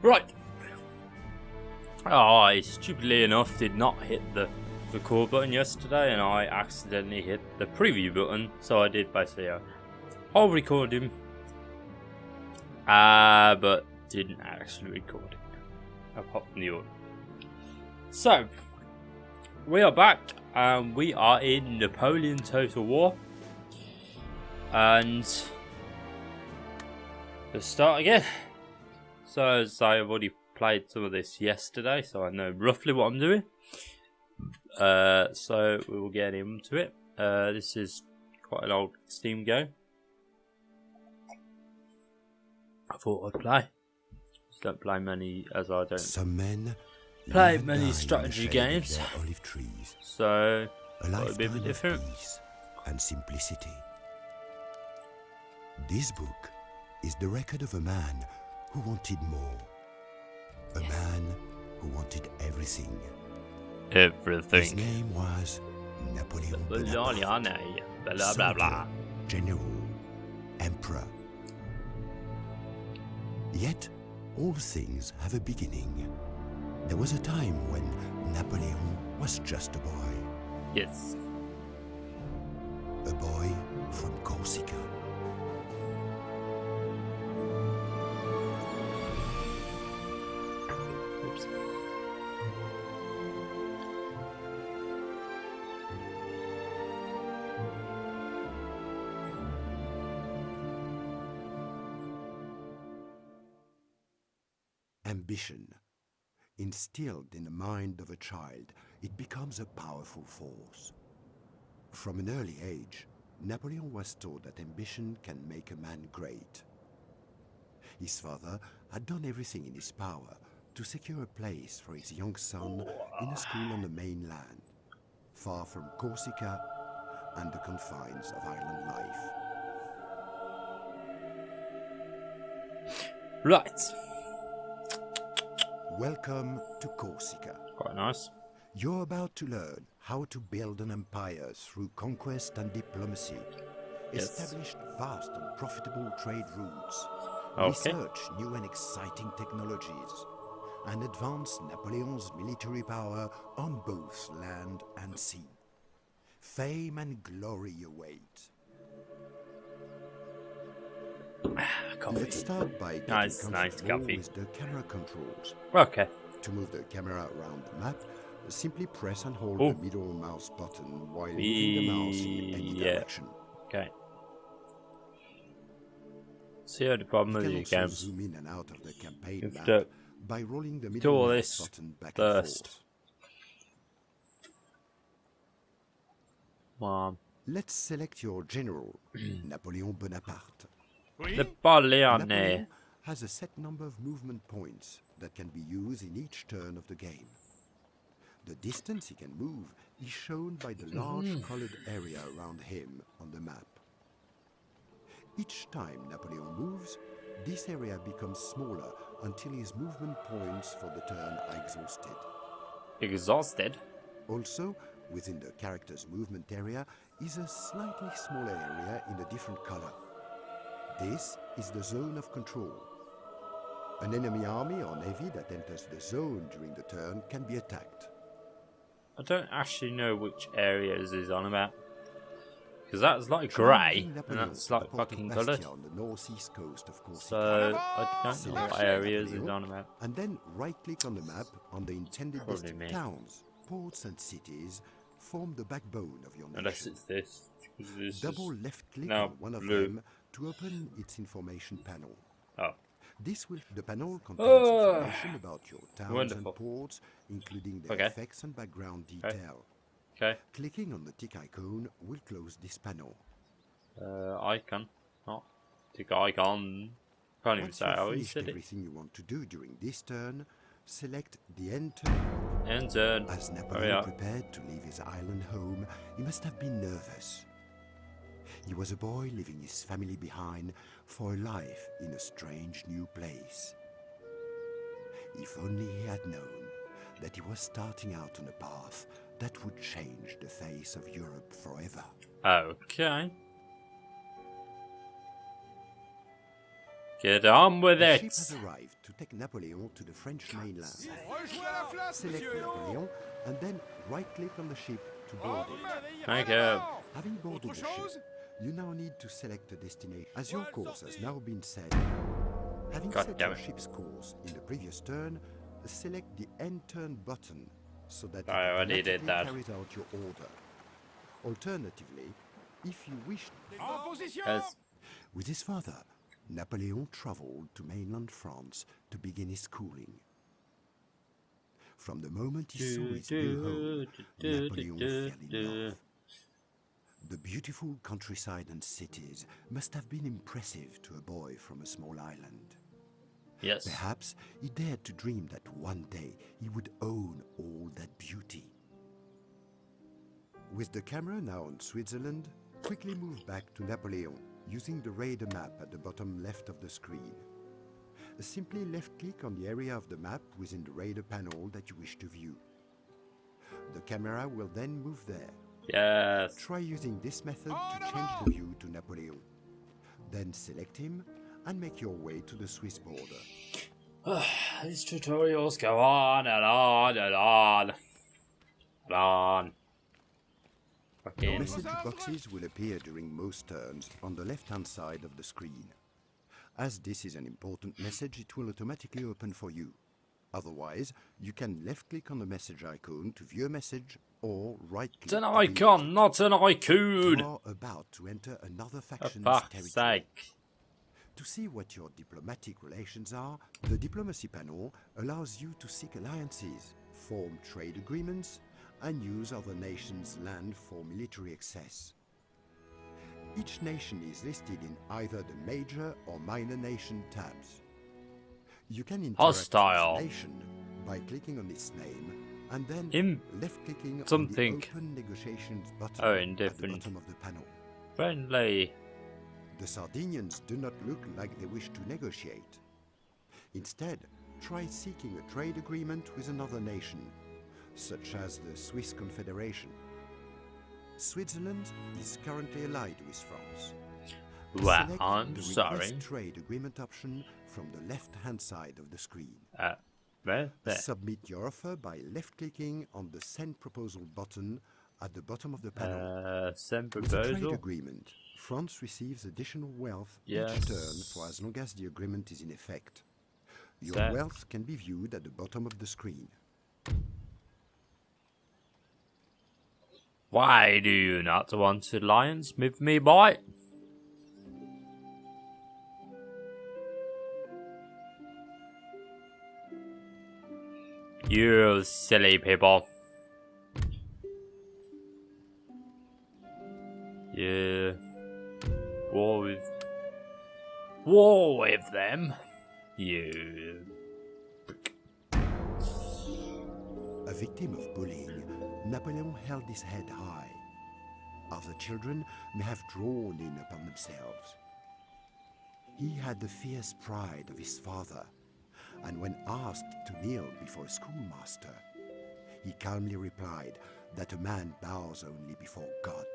Right. Oh, I stupidly enough did not hit the record button yesterday, and I accidentally hit the preview button. So I did basically a whole recording, but didn't actually record it apart from the audio. So we are back, and we are in Napoleon Total War, and let's start again. So as I've already played some of this yesterday, so I know roughly what I'm doing. So we will get into it. This is quite an old Steam game. I thought I'd play. Just don't play many, as I don't play many strategy games. So it'll be a bit different. Peace and simplicity. This book is the record of a man who wanted more. A man who wanted everything. His name was Napoleon Bonaparte. Blah blah blah. General, emperor. Yet, all things have a beginning. There was a time when Napoleon was just a boy. Yes. A boy from Corsica. Oops. Ambition. Instilled in the mind of a child, it becomes a powerful force. From an early age, Napoleon was taught that ambition can make a man great. His father had done everything in his power to secure a place for his young son in a school on the mainland, far from Corsica and the confines of island life. Right. Welcome to Corsica. Quite nice. You're about to learn how to build an empire through conquest and diplomacy, establish vast and profitable trade routes, research new and exciting technologies, and advance Napoleon's military power on both land and sea. Fame and glory await. Let's start by getting comfortable with the camera controls. Okay. To move the camera around the map, simply press and hold the middle mouse button while moving the mouse in any direction. Okay. See how the problem with these games. Zoom in and out of the campaign You map have to by rolling the do middle all mouse this button back first. and forth. Let's select your general, Napoleon Bonaparte. Napoleon has a set number of movement points that can be used in each turn of the game. The distance he can move is shown by the large colored area around him on the map. Each time Napoleon moves, this area becomes smaller until his movement points for the turn are exhausted. Exhausted? Also, within the character's movement area is a slightly smaller area in a different color. This is the zone of control. An enemy army or navy that enters the zone during the turn can be attacked. I don't actually know which areas he's on about. Because that's like grey, and that's like fucking coloured. On the northeast coast of Corsica. So I don't know what areas he's on about. And then right-click on the map on the intended list of towns, ports and cities form the backbone of your nation. Unless it's this. Double left-click on one of them to open its information panel. Oh. This the panel contains information about your towns and ports, including their effects and background detail. Okay. Clicking on the tick icon will close this panel. Icon. Not tick icon. Can't even say how he said it. Everything you want to do during this turn, select the end turn. End turn. As Napoleon prepared to leave his island home, he must have been nervous. He was a boy leaving his family behind for a life in a strange new place. If only he had known that he was starting out on a path that would change the face of Europe forever. Okay. Get on with The it. ship has arrived to take Napoleon to the French mainland. Select Napoleon and then right-click on the ship to board it. Okay. Having boarded the ship, you now need to select a destination. As your course has now been set, having God set damn your it. ship's course in the previous turn, select the End Turn button so that I it already did automatically that. carries out your order. Alternatively, if you wish... Yes. With his father, Napoleon traveled to mainland France to begin his schooling. From the moment he saw his new home, Napoleon fell in love. The beautiful countryside and cities must have been impressive to a boy from a small island. Yes. Perhaps he dared to dream that one day he would own all that beauty. With the camera now on Switzerland, quickly move back to Napoleon using the radar map at the bottom left of the screen. Simply left-click on the area of the map within the radar panel that you wish to view. The camera will then move there. Yes. Try using this method to change the view to Napoleon. Then select him and make your way to the Swiss border. These tutorials go on and on and on and on. Okay. Message boxes will appear during most turns on the left-hand side of the screen. As this is an important message, it will automatically open for you. Otherwise, you can left-click on the message icon to view a message or right-click. It's an icon, not an icon. You are about to enter another faction's For fuck's territory. sake. To see what your diplomatic relations are, the diplomacy panel allows you to seek alliances, form trade agreements, and use other nations' land for military access. Each nation is listed in either the major or minor nation tabs. You can interact Hostile. with a nation by clicking on its name and then left-clicking on something. the Open Negotiations button Oh, at the indifferent. bottom of the panel. Friendly. The Sardinians do not look like they wish to negotiate. Instead, try seeking a trade agreement with another nation, such as the Swiss Confederation. Switzerland is currently allied with France. Well, Select I'm the sorry. Request Trade Agreement option from the left-hand side of the screen. There. Submit your offer by left-clicking on the Send Proposal button at the bottom of the panel. Send With a trade proposal. agreement, France receives additional wealth Yes. each turn for as long as the agreement is in effect. Your That- wealth can be viewed at the bottom of the screen. Why do you not want to alliance with me, boy? You silly people. Yeah. War with them. You. A victim of bullying, Napoleon held his head high. Other children may have drawn in upon themselves. He had the fierce pride of his father, and when asked to kneel before a schoolmaster, he calmly replied that a man bows only before God.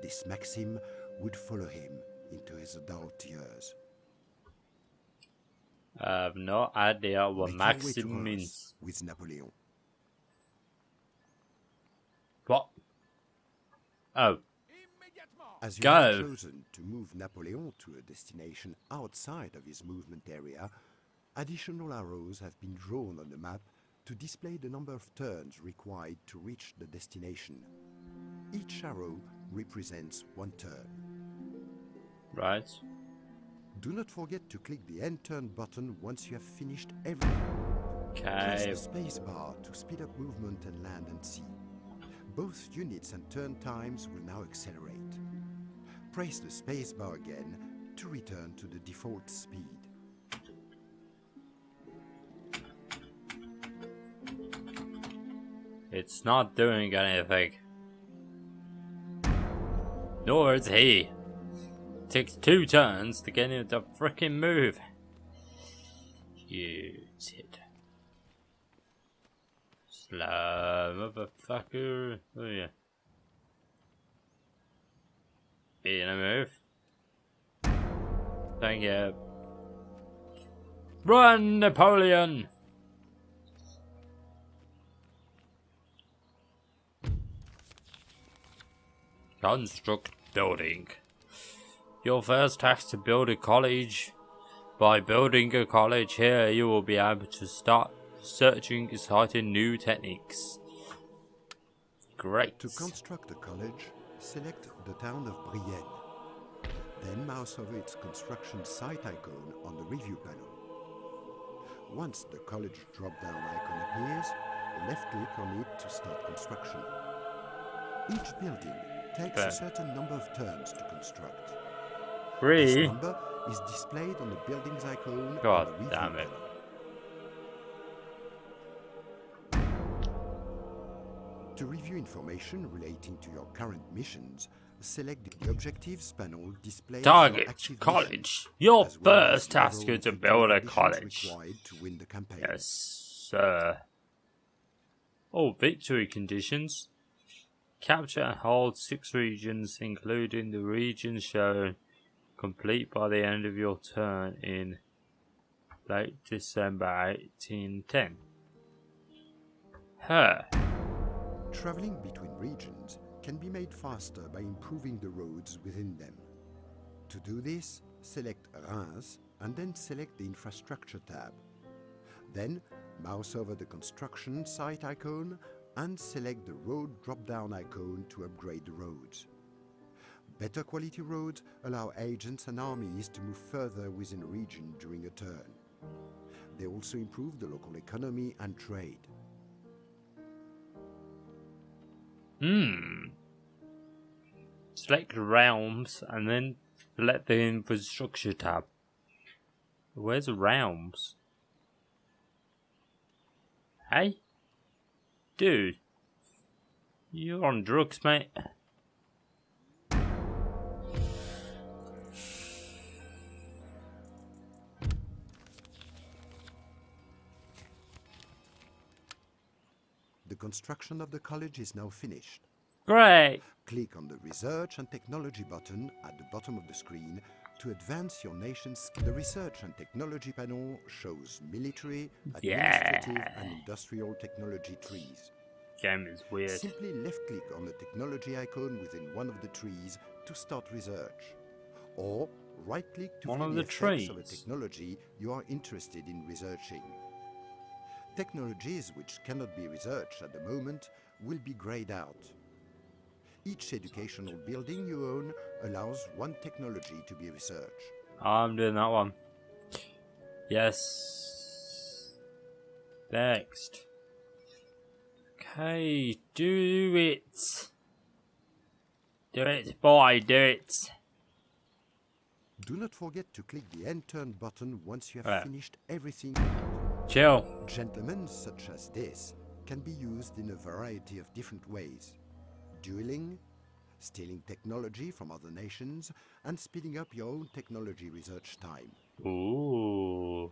This maxim would follow him into his adult years. I have no idea what Make your way to maxim Reims means. with Napoleon. What? Oh. As you Go. have chosen to move Napoleon to a destination outside of his movement area, additional arrows have been drawn on the map to display the number of turns required to reach the destination. Each arrow represents one turn. Right. Do not forget to click the End Turn button once you have finished everything. Press Okay. the space bar to speed up movement and land and sea. Both units and turn times will now accelerate. Press the space bar again to return to the default speed. It's not doing anything. Nor is he. Takes 2 turns to get him to frickin' move. You tit. Slow motherfucker. Oh yeah. In a move. Thank you. Run, Napoleon! Construct building. Your first task to build a college. By building a college here, you will be able to start researching exciting new techniques. Great. To construct a college, select the town of Brienne. Then mouse over its construction site icon on the review panel. Once the college drop-down icon appears, left-click on it to start construction. Each building takes a certain number of turns to construct. This number is displayed on the building's icon God on the review damn it. panel. To review information relating to your current missions, select the Objectives panel displayed Target college. Your first task is to build a college. To win the campaign. Yes, sir. Oh, victory conditions. Capture and hold 6 regions, including the region shown. Complete by the end of your turn in late December 1810. Traveling between regions can be made faster by improving the roads within them. To do this, select Reims and then select the Infrastructure tab. Then, mouse over the construction site icon and select the road drop-down icon to upgrade the roads. Better quality roads allow agents and armies to move further within a region during a turn. They also improve the local economy and trade. Select realms and then select the infrastructure tab. Where's realms? Hey? Dude. You're on drugs, mate. The construction of the college is now finished. Great! Click on the Research and Technology button at the bottom of the screen to advance your nation's. The Research and Technology panel shows military, administrative, and industrial technology trees. Game is weird. Simply left-click on the technology icon within one of the trees to start research, or right-click to view the effects of a technology you are interested in researching. Technologies which cannot be researched at the moment will be grayed out. Each educational building you own allows one technology to be researched. I'm doing that one. Yes. Next. Okay, do it. Do it, boy, do it. Do not forget to click the End Turn button once you have finished everything. Chill. Gentlemen such as this can be used in a variety of different ways. Dueling, stealing technology from other nations, and speeding up your own technology research time. Ooh.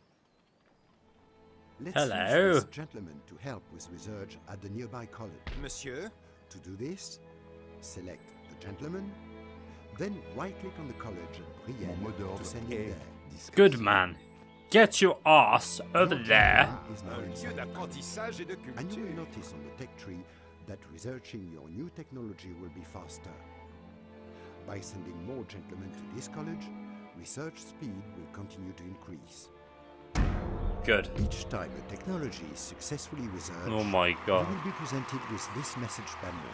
Let's use this gentleman to help with research at the nearby college. Monsieur? To do this, select the gentleman, then right-click on the college at Brienne to send him there. Good man. Get your ass over there. And you will notice on the tech tree that researching your new technology will be faster. By sending more gentlemen to this college, research speed will continue to increase. Good. Each time a technology is successfully researched, oh my God, you will be presented with this message panel.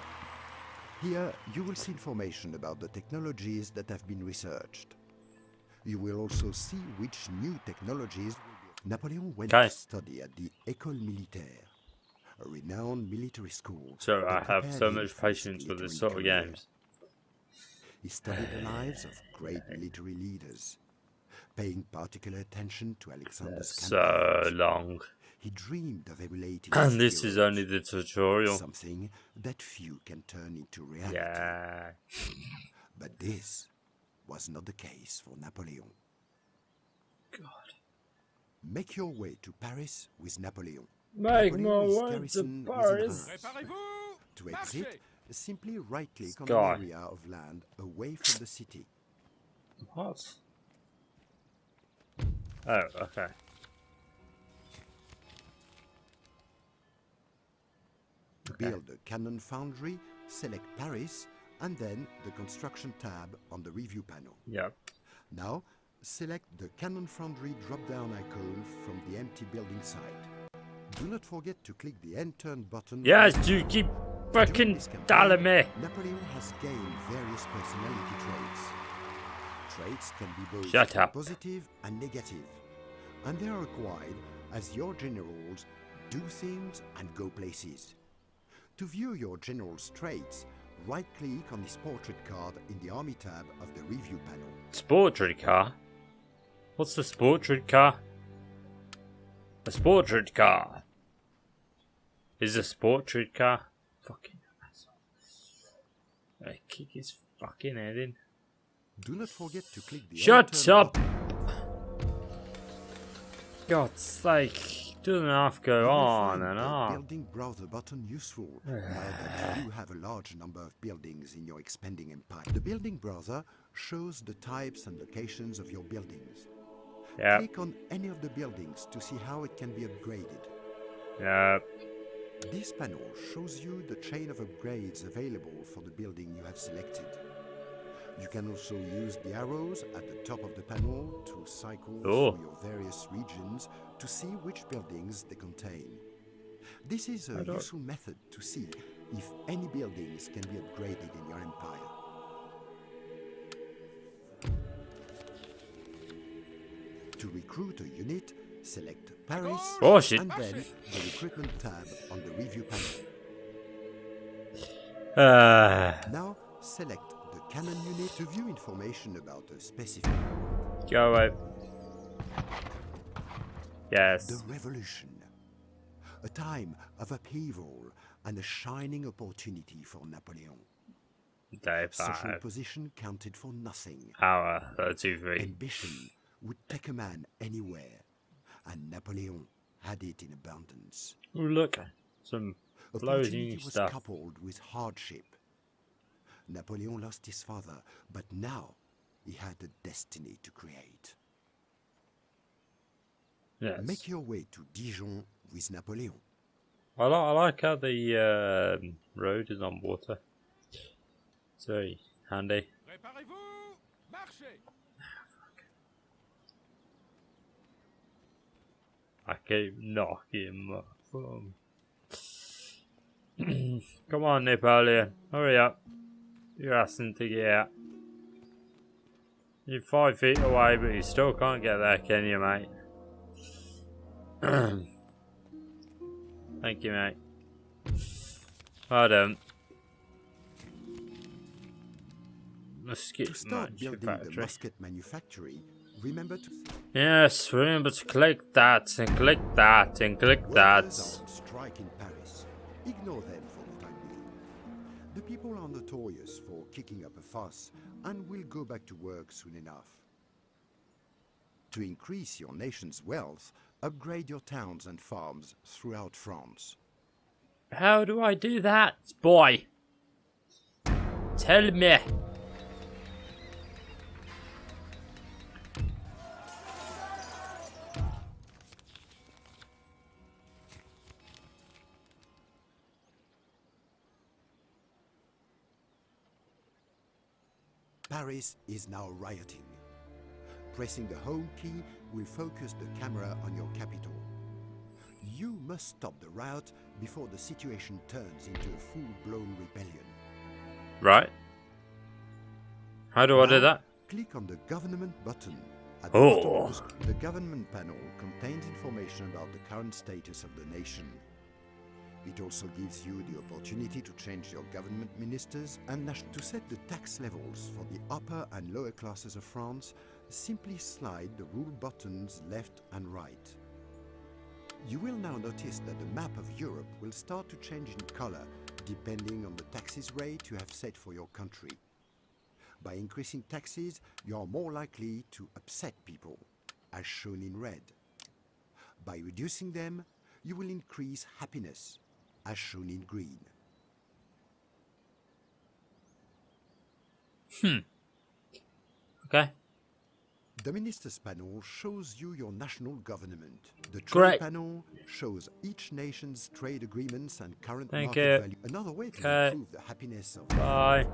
Here, you will see information about the technologies that have been researched. You will also see which new technologies Napoleon went to study at the École Militaire, a renowned military school. So I have so much patience with this sort of games. He studied the lives of great military leaders, paying particular attention to Alexander's campaigns. So long. He dreamed of emulating And this is only the tutorial. Something that few can turn into reality. Yeah. But this was not the case for Napoleon. God. Make your way to Paris with Napoleon. Make my way to Paris. To exit, simply right-click on an area of land away from the city. What? Oh, okay. build a cannon foundry, select Paris, and then the construction tab on the review panel. Yep. Now, select the cannon foundry drop-down icon from the empty building site. Do not forget to click the end turn button. Yes, you keep fucking telling me. Napoleon has gained various personality traits. Traits can be both Shut up. positive and negative, and they are acquired as your generals do things and go places. To view your general's traits, right-click on his portrait card in the Army tab of the review panel. Sportrait car? What's the sportrait car? A sportrait car. Is a sportrait car? Fucking asshole. I kick his fucking head in. Do not forget to click the Shut up! button. God's sake. Doesn't have to go on and The on. building browser button useful now that you do have a large number of buildings in your expanding empire. The building browser shows the types and locations of your buildings. Yep. Click on any of the buildings to see how it can be upgraded. Yep. This panel shows you the chain of upgrades available for the building you have selected. You can also use the arrows at the top of the panel to cycle through your various regions to see which buildings they contain. This is a useful method to see if any buildings can be upgraded in your empire. To recruit a unit, select Paris Bullshit. and then the recruitment tab on the review panel. Now select the cannon unit to view information about a specific. Go away. The Yes. Revolution. A time of upheaval and a shining opportunity for Napoleon. Day Social 5. position counted for nothing. Hour 33. Ambition would take a man anywhere, and Napoleon had it in abundance. Oh, look. Some Opportunity floating was stuff. coupled with hardship. Napoleon lost his father, but now he had a destiny to create. Yes. Make your way to Dijon with Napoleon. I like how the road is on water. It's very handy. Préparez-vous, marchez. I keep knocking my phone. Come on, Napoleon. Hurry up. You're asking to get out. You're 5 feet away, but you still can't get there, can you, mate? Thank you, mate. Well done. Let's get To start Manchester building the factory. musket manufactory, remember to Yes, remember to click that and click that and click that. workers are on strike in Paris. Ignore them for the time being. The people are notorious for kicking up a fuss and will go back to work soon enough. To increase your nation's wealth, upgrade your towns and farms throughout France. How do I do that, boy? Tell me. Paris is now rioting. Pressing the home key will focus the camera on your capital. You must stop the riot before the situation turns into a full-blown rebellion. Right. How do I do Now, that? Click on the government button. At the Oh. bottom of the screen, the government panel contains information about the current status of the nation. It also gives you the opportunity to change your government ministers and to set the tax levels for the upper and lower classes of France. Simply slide the rule buttons left and right. You will now notice that the map of Europe will start to change in color depending on the taxes rate you have set for your country. By increasing taxes, you are more likely to upset people, as shown in red. By reducing them, you will increase happiness, as shown in green. Okay. The Ministers panel shows you your national government. The Trade Great. panel shows each nation's trade agreements and current Thank market you. value. Another way to Okay. improve the happiness of Bye.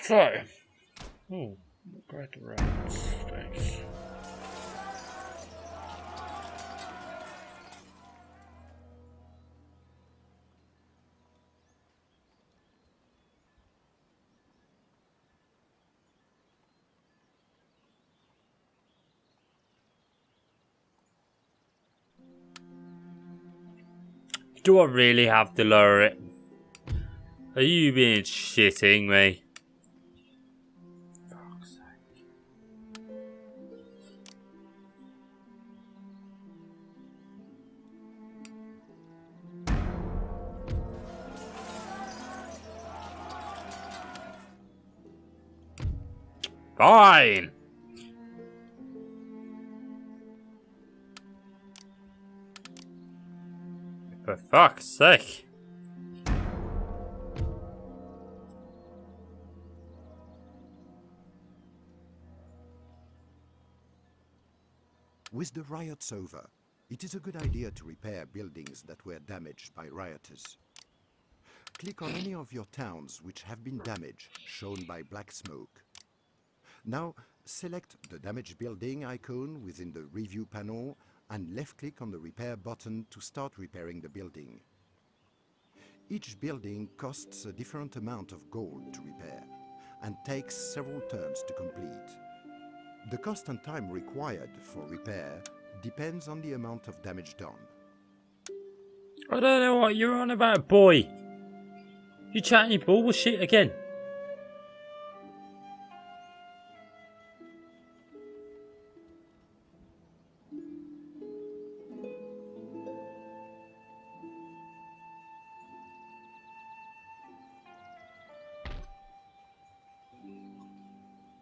So, oh, bread rats. Thanks. Do I really have to lower it? Are you being shitting me? Fuck's sake. Fine. For fuck's sake. With the riots over, it is a good idea to repair buildings that were damaged by rioters. Click on any of your towns which have been damaged, shown by black smoke. Now, select the damaged building icon within the review panel and left-click on the repair button to start repairing the building. Each building costs a different amount of gold to repair and takes several turns to complete. The cost and time required for repair depends on the amount of damage done. I don't know what you're on about, boy. You chatting bullshit again.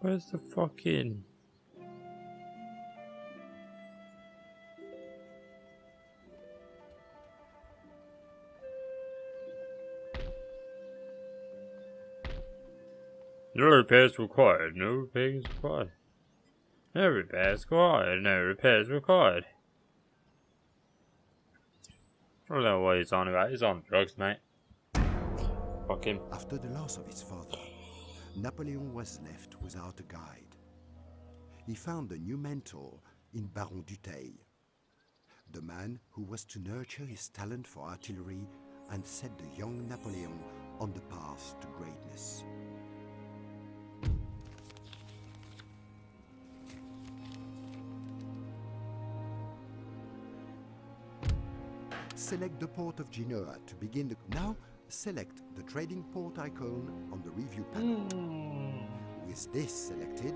Where's the fucking... No repairs required, no repairs required. No repairs required, no repairs required. I don't know what he's on about, he's on drugs, mate. Fuck him. After the loss of his father, Napoleon was left without a guide. He found a new mentor in Baron Dutheil, the man who was to nurture his talent for artillery and set the young Napoleon on the path to greatness. Select the port of Genoa to begin the... Now, select the trading port icon on the review panel. With this selected,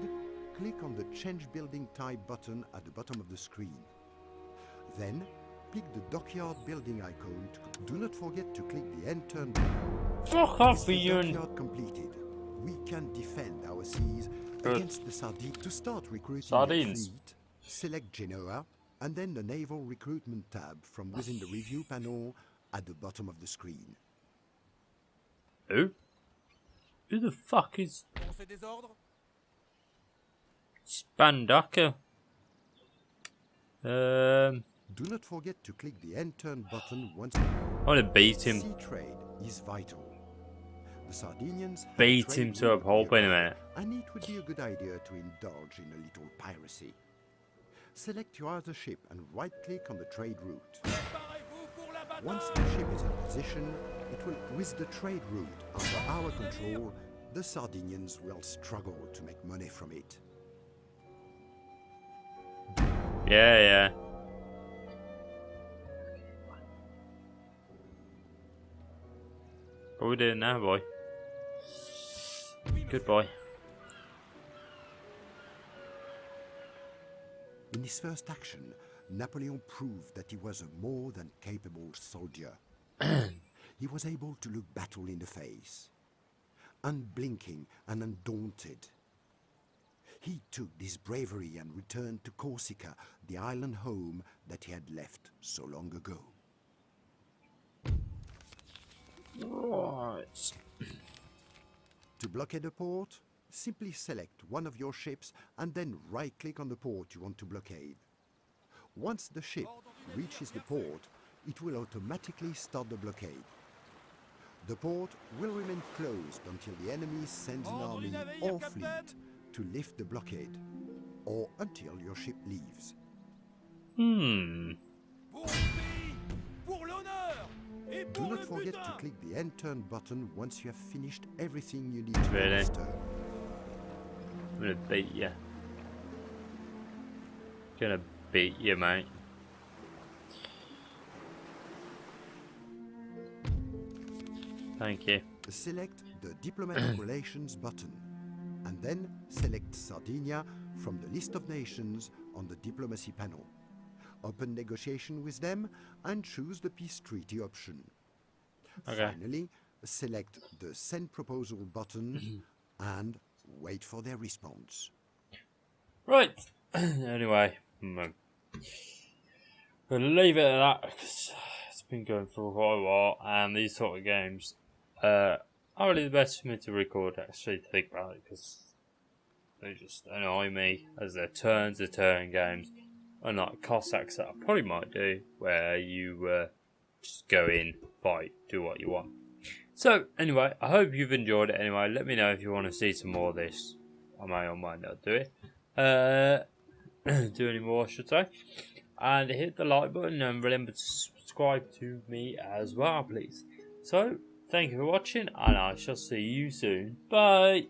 click on the Change Building Type button at the bottom of the screen. Then, pick the Dockyard Building icon. Do not forget to click the End Turn button. Fuck off, With the you. dockyard completed, we can defend our seas against the Sardines. To start recruiting Sardines. a fleet, select Genoa, and then the Naval Recruitment tab from within the review panel at the bottom of the screen. Who? Who the fuck is On fait désordre? Spandaka? Do not forget to click the End Turn button once. I want to beat him. Sea trade is vital. The Sardinians have Beat trade him to a route pulp in a nearby, minute. and it would be a good idea to indulge in a little piracy. Select your other ship and right-click on the trade route. Préparez-vous pour la bataille! Once the ship is in position, it will, with the trade route under our control, the Sardinians will struggle to make money from it. Yeah, yeah. What are we doing now, boy? Goodbye. In his first action, Napoleon proved that he was a more than capable soldier. He was able to look battle in the face, unblinking and undaunted. He took this bravery and returned to Corsica, the island home that he had left so long ago. Right. To blockade a port, simply select one of your ships and then right-click on the port you want to blockade. Once the ship reaches the port, it will automatically start the blockade. The port will remain closed until the enemy sends an army or fleet to lift the blockade, or until your ship leaves. Pour le pays, pour l'honneur et Do pour not le forget to butin. click the end turn button once you have finished everything you need to Really? register. I'm gonna beat you. Gonna beat you, mate. Thank you. Select the Diplomatic Relations button, and then select Sardinia from the list of nations on the Diplomacy panel. Open negotiation with them and choose the peace treaty option. Okay. Finally, select the Send Proposal button and wait for their response. Right. Anyway, I'm gonna leave it at that because it's been going for quite a while, and these sort of games aren't really the best for me to record. Actually, to think about it, because they just annoy me as they're turn games. Unlike Cossacks that I probably might do, where you just go in, fight, do what you want. So, anyway, I hope you've enjoyed it anyway. Let me know if you want to see some more of this. I may or might not do it. Do any more, I should say. And hit the like button and remember to subscribe to me as well, please. So, thank you for watching, and I shall see you soon. Bye!